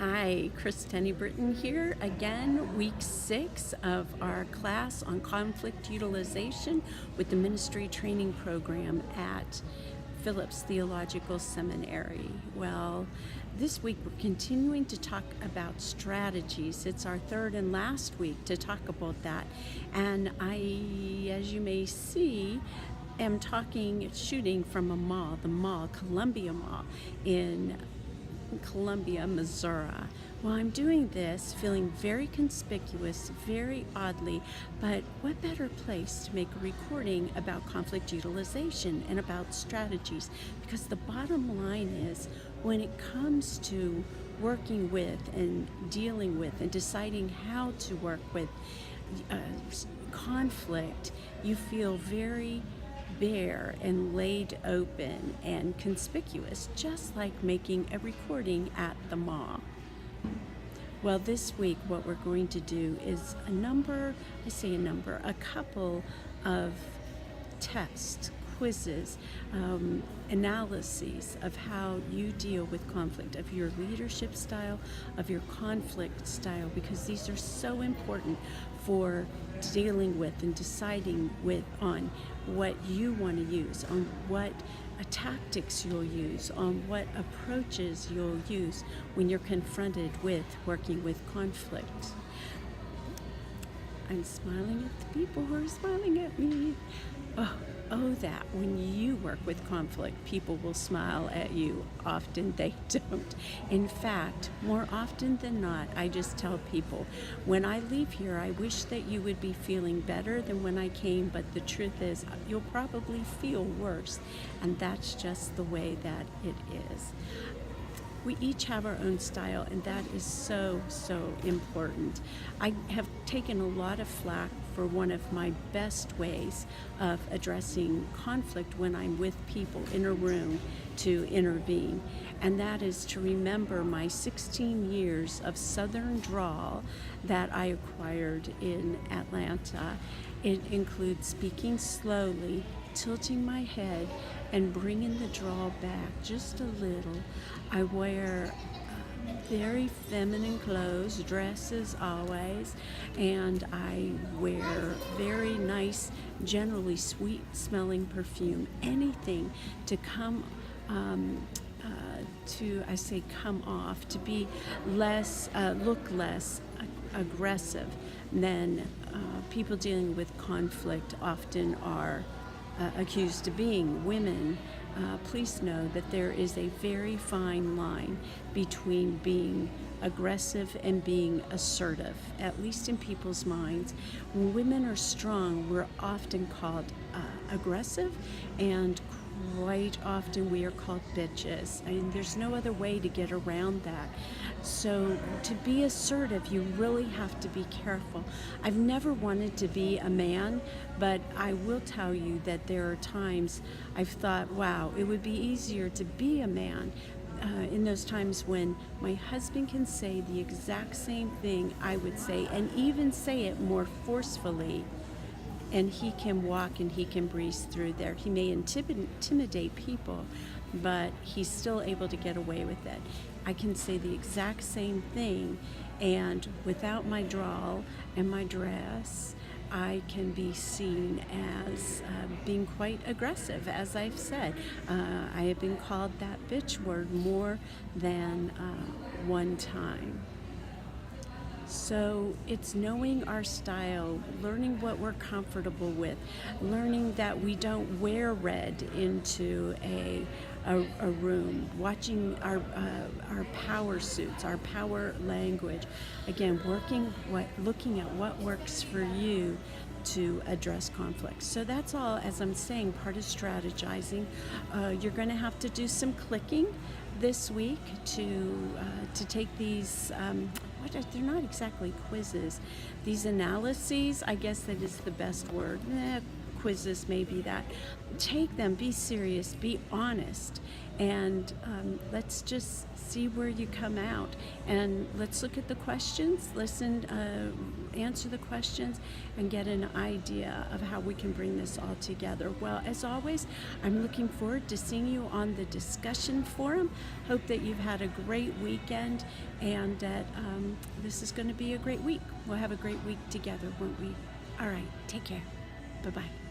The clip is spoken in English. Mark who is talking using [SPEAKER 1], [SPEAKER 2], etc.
[SPEAKER 1] Hi, Chris Tenny-Brittian here again, week 6 of our class on conflict utilization with the ministry training program at Phillips Theological Seminary. Well, this week we're continuing to talk about strategies. It's our third and last week to talk about that, and I, as you may see, am shooting from a mall, the mall, Columbia Mall in Columbia, Missouri. Well, I'm doing this feeling very conspicuous, very oddly, but what better place to make a recording about conflict utilization and about strategies? Because the bottom line is, when it comes to working with and dealing with and deciding how to work with conflict, you feel very bare and laid open and conspicuous, just like making a recording at the mall. Well, this week what we're going to do is a couple of tests, quizzes, analyses of how you deal with conflict, of your leadership style, of your conflict style, because these are so important for dealing with and deciding on what you want to use, on what tactics you'll use, on what approaches you'll use when you're confronted with working with conflict. I'm smiling at the people who are smiling at me. Oh, that when you work with conflict, people will smile at you. Often they don't. In fact, more often than not, I just tell people, when I leave here, I wish that you would be feeling better than when I came, but the truth is, you'll probably feel worse, and that's just the way that it is. We each have our own style, and that is so, so important. I have taken a lot of flack for one of my best ways of addressing conflict when I'm with people in a room to intervene, and that is to remember my 16 years of Southern drawl that I acquired in Atlanta. It includes speaking slowly, tilting my head, and bringing the drawl back just a little. I wear very feminine clothes, dresses always, and I wear very nice, generally sweet-smelling perfume. Anything to come off, to be look less aggressive than people dealing with conflict often are accused of being. Women, please know that there is a very fine line between being aggressive and being assertive, at least in people's minds. When women are strong, we're often called aggressive, and quite often we are called bitches. I mean, there's no other way to get around that. So to be assertive, you really have to be careful. I've never wanted to be a man, but I will tell you that there are times I've thought, wow, it would be easier to be a man in those times when my husband can say the exact same thing I would say, and even say it more forcefully, and he can walk and he can breeze through there. He may intimidate people, but he's still able to get away with it. I can say the exact same thing, and without my drawl and my dress, I can be seen as being quite aggressive, as I've said. I have been called that bitch word more than one time. So it's knowing our style, learning what we're comfortable with, learning that we don't wear red into a room, watching our power suits, our power language. Again, looking at what works for you to address conflict. So that's all, as I'm saying, part of strategizing. You're going to have to do some clicking this week to take these, they're not exactly quizzes, these analyses, I guess that is the best word. quizzes may be that. Take them, be serious, be honest, and let's just see where you come out. And let's look at the questions, answer the questions, and get an idea of how we can bring this all together. Well, as always, I'm looking forward to seeing you on the discussion forum. Hope that you've had a great weekend, and that this is going to be a great week. We'll have a great week together, won't we? All right, take care. Bye-bye.